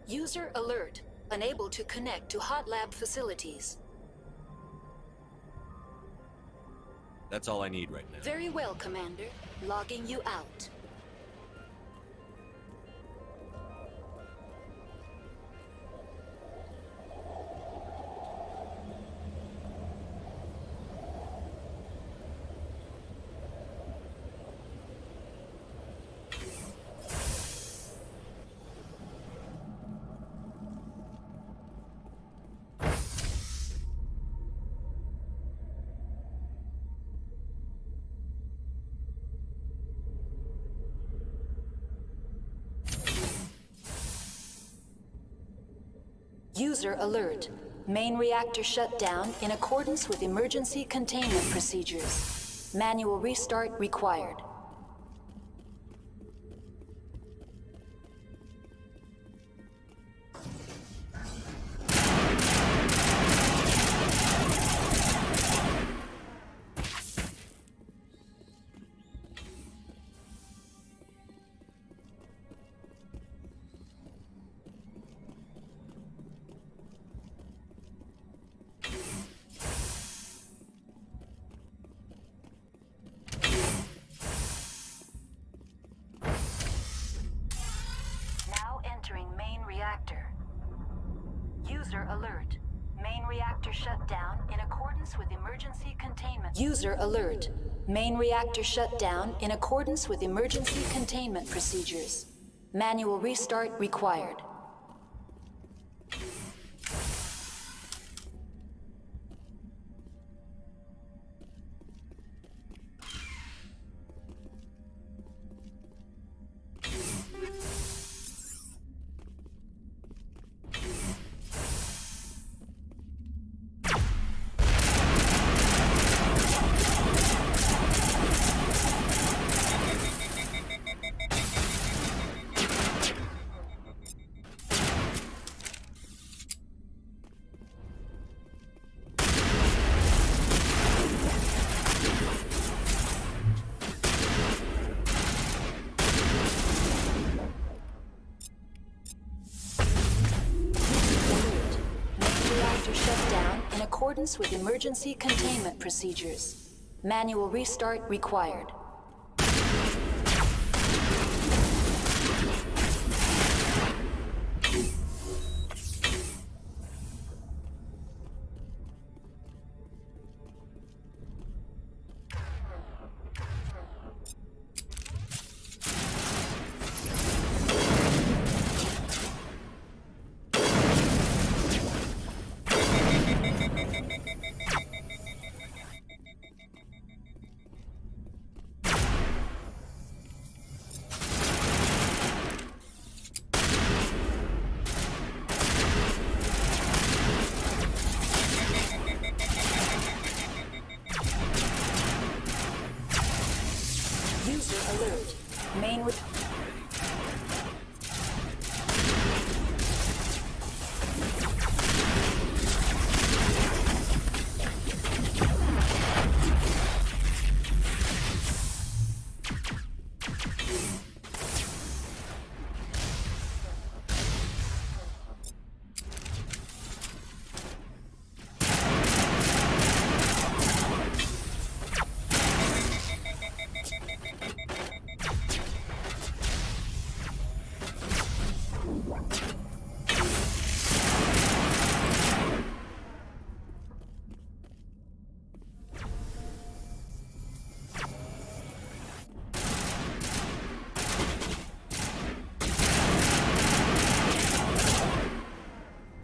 User alert. Unable to connect to hot lab facilities. That's all I need right now. Very well, Commander. Logging you out. User alert. Main reactor shut down in accordance with emergency containment procedures. Manual restart required. User alert. Main reactor shut down in accordance with emergency containment. User alert. Main reactor shut down in accordance with emergency containment procedures. Manual restart required. accordance with emergency containment procedures. Manual restart required. User alert. Main with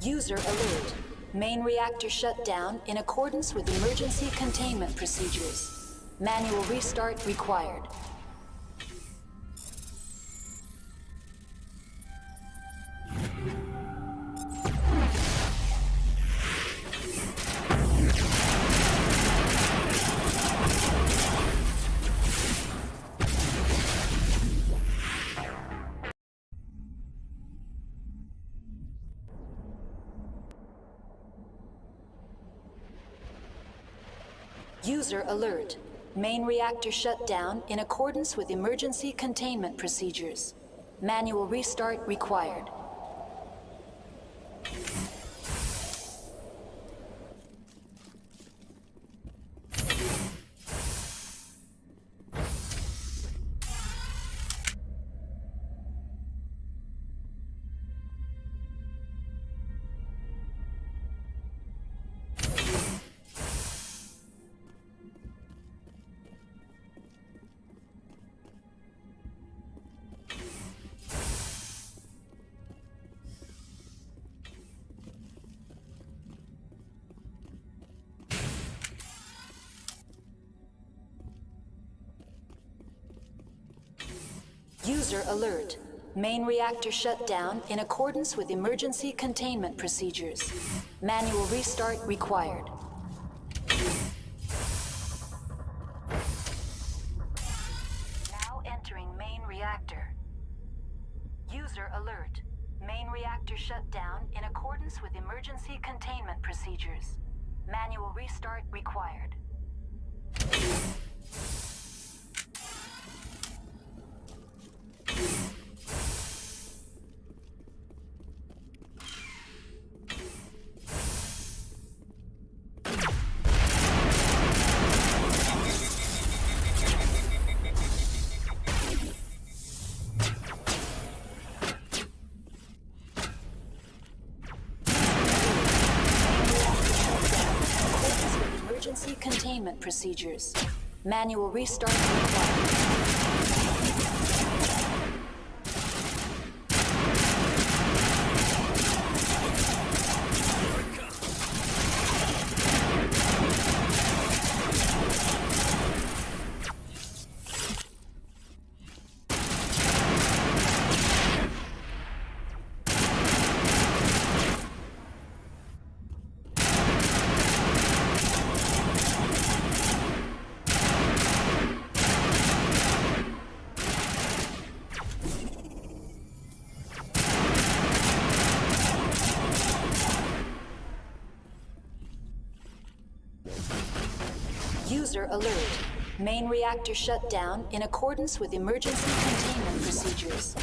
User alert. Main reactor shut down in accordance with emergency containment procedures. Manual restart required. User alert. Main reactor shut down in accordance with emergency containment procedures. Manual restart required. User alert. Main reactor shut down in accordance with emergency containment procedures. Manual restart required. Now entering main reactor. User alert. Main reactor shut down in accordance with emergency containment procedures. Manual restart required. Emergency containment procedures. Manual restart required. User alert. Main reactor shut down in accordance with emergency containment procedures.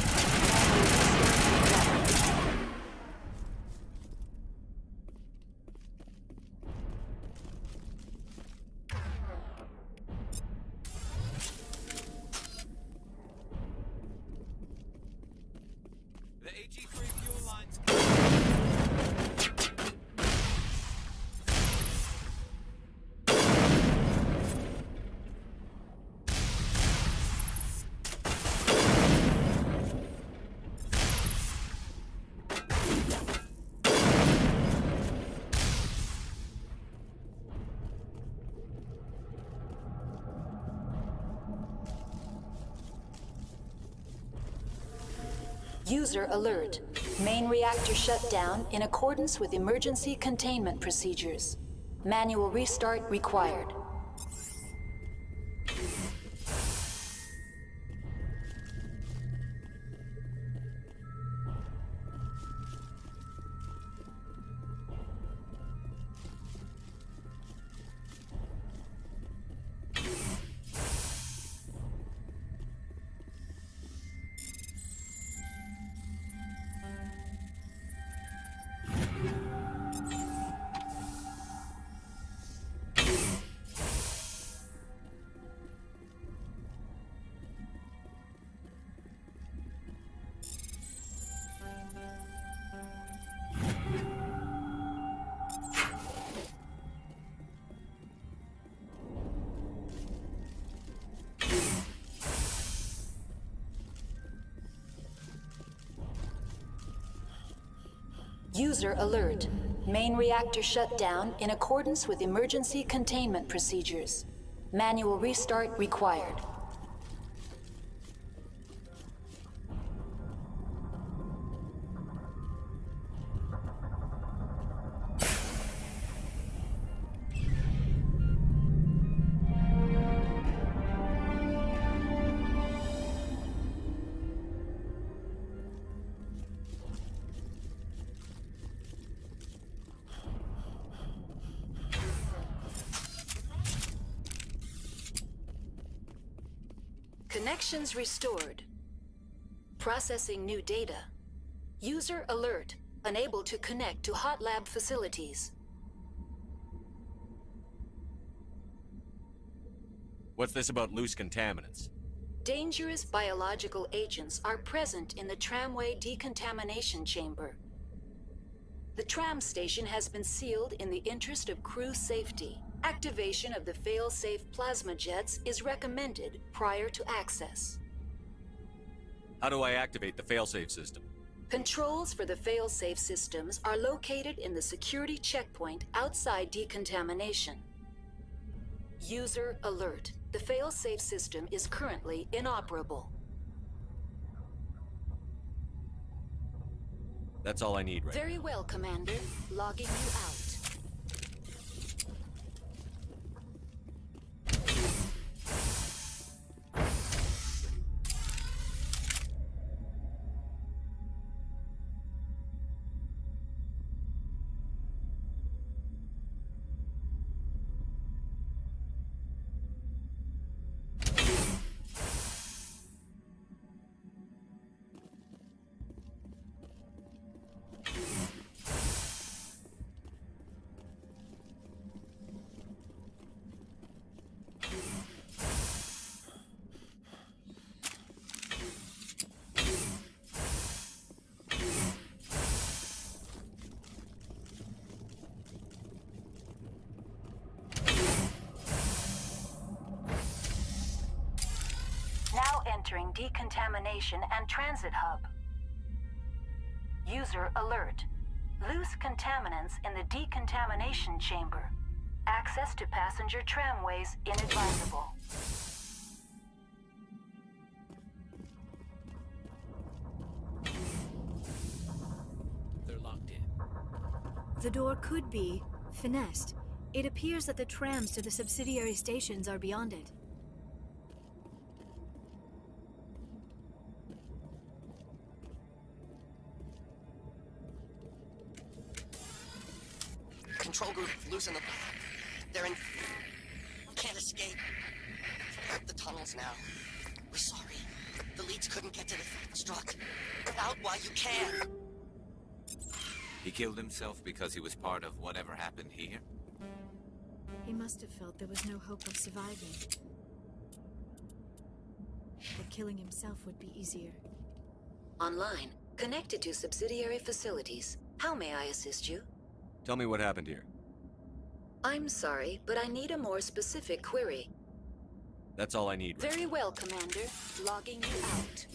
User alert. Main reactor shut down in accordance with emergency containment procedures. Manual restart required. User alert. Main reactor shut down in accordance with emergency containment procedures. Manual restart required. Connections restored. Processing new data. User alert. Unable to connect to hot lab facilities. What's this about loose contaminants? Dangerous biological agents are present in the tramway decontamination chamber. The tram station has been sealed in the interest of crew safety. Activation of the fail-safe plasma jets is recommended prior to access. How do I activate the failsafe system? Controls for the fail-safe systems are located in the security checkpoint outside decontamination. User alert. The fail-safe system is currently inoperable. That's all I need right now. Very well, Commander. Logging you out. Entering decontamination and transit hub. User alert. Loose contaminants in the decontamination chamber. Access to passenger tramways inadvisable. They're locked in. The door could be finessed. It appears that the trams to the subsidiary stations are beyond it. Control group, loosen them. They're in... Can't escape. The tunnels now. We're sorry. The leads couldn't get to the struck. Get out while you can. He killed himself because he was part of whatever happened here? He must have felt there was no hope of surviving. That killing himself would be easier. Online. Connected to subsidiary facilities. How may I assist you? Tell me what happened here. I'm sorry, but I need a more specific query. That's all I need. Very well, Commander. Logging you out.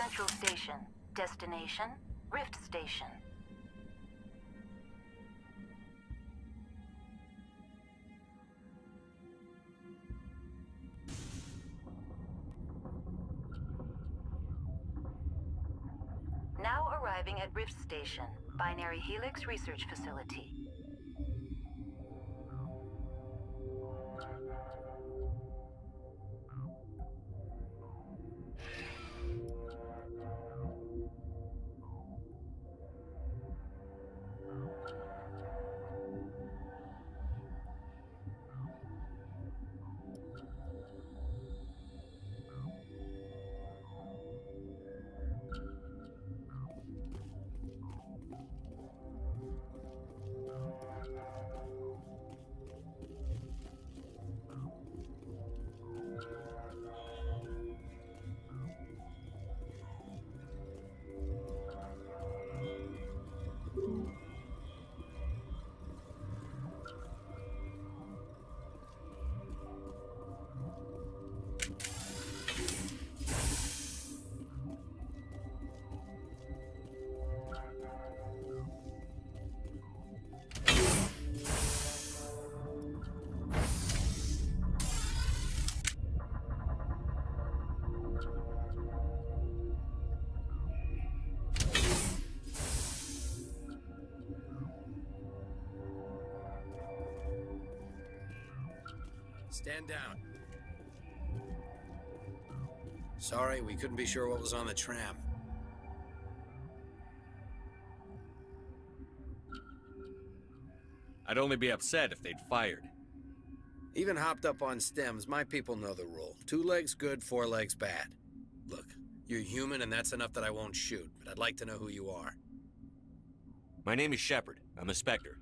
Central Station. Destination, Rift Station. Now arriving at Rift Station, Binary Helix Research Facility. Stand down. Sorry, we couldn't be sure what was on the tram. I'd only be upset if they'd fired. Even hopped up on stems, my people know the rule. 2 legs good, 4 legs bad. Look, you're human and that's enough that I won't shoot, but I'd like to know who you are. My name is Shepard. I'm a Spectre.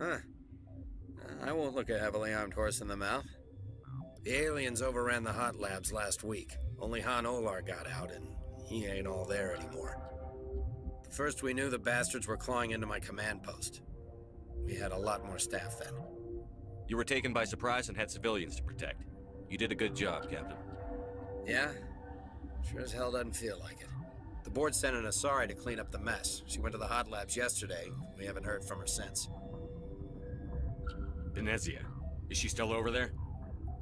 Huh. I won't look a heavily armed horse in the mouth. The aliens overran the hot labs last week. Only Han Olar got out, and he ain't all there anymore. The first we knew, the bastards were clawing into my command post. We had a lot more staff then. You were taken by surprise and had civilians to protect. You did a good job, Captain. Yeah? Sure as hell doesn't feel like it. The board sent an Asari to clean up the mess. She went to the hot labs yesterday. We haven't heard from her since. Venezia. Is she still over there?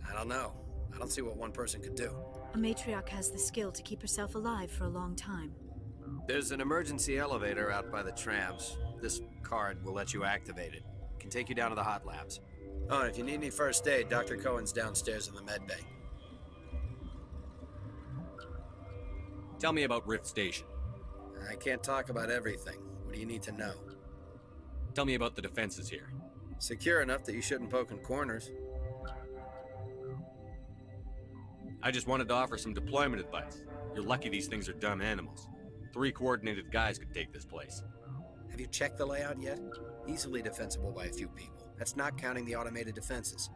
I don't know. I don't see what one person could do. A matriarch has the skill to keep herself alive for a long time. There's an emergency elevator out by the trams. This card will let you activate it. Can take you down to the hot labs. Oh, and if you need any first aid, Dr. Cohen's downstairs in the med bay. Tell me about Rift Station. I can't talk about everything. What do you need to know? Tell me about the defenses here. Secure enough that you shouldn't poke in corners. I just wanted to offer some deployment advice. You're lucky these things are dumb animals. 3 coordinated guys could take this place. Have you checked the layout yet? Easily defensible by a few people. That's not counting the automated defenses.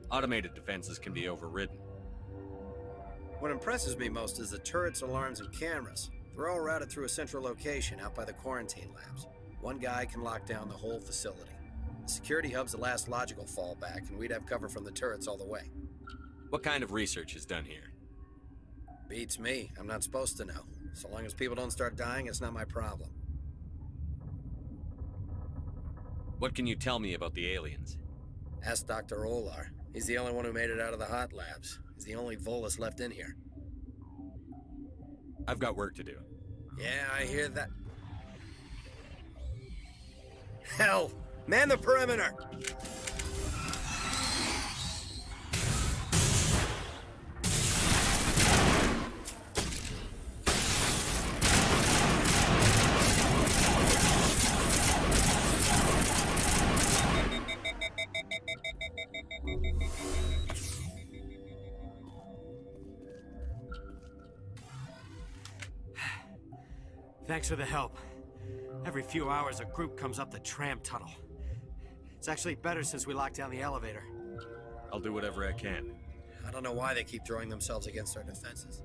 Automated defenses can be overridden. What impresses me most is the turrets, alarms, and cameras. They're all routed through a central location out by the quarantine labs. One guy can lock down the whole facility. The security hub's the last logical fallback, and we'd have cover from the turrets all the way. What kind of research is done here? Beats me. I'm not supposed to know. So long as people don't start dying, it's not my problem. What can you tell me about the aliens? Ask Dr. Olar. He's the only one who made it out of the hot labs. He's the only Volus left in here. I've got work to do. Yeah, I hear that. Hell! Man the perimeter! Thanks for the help. Every few hours, a group comes up the tram tunnel. It's actually better since we locked down the elevator. I'll do whatever I can. I don't know why they keep throwing themselves against our defenses.